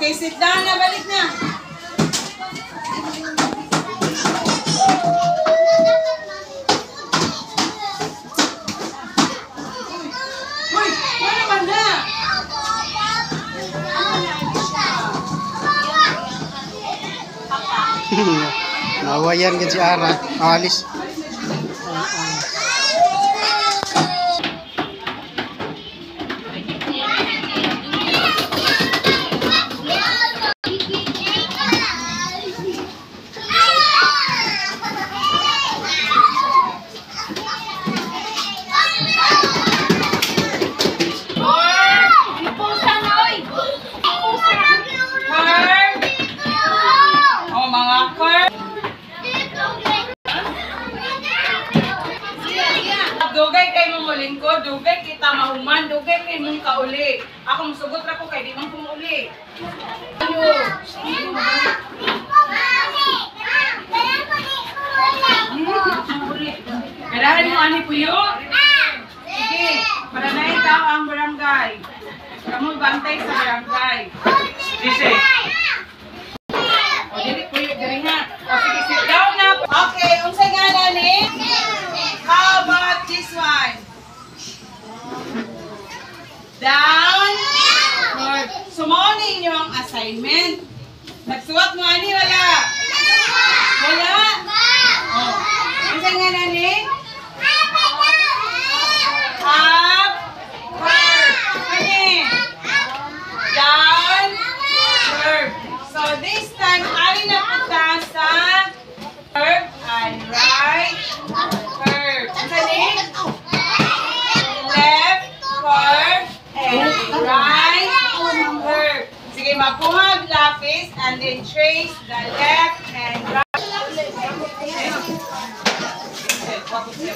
Okay, sit down na. Balik na. Uy, ano naman na? Nawayan kan si Ara. Alis. Dugay kay mo mulingkod, dugay kita mahuman, dugay kay mong kauli. Ako musugot ra ko kay di man ko mauli. Kailangan mo ani puyo? Sige, para na ikaw ang barangay. Kamu bantay sa barangay. Sige. O dili puyo diri ha. O sige, sit down na. Okay, unsay ngalan ni? How about this one? Down. Good. Sumao ninyo ang assignment. Nagsuwat mo ani wala? Wala? Oh. Ang nga nani? Up. Curve. Ani? Down. Curve. So this time, ari na punta sa curve and right. Curve. Left, curve, and right, curve. Sige, magkuha lapis and then trace the left and right. Okay.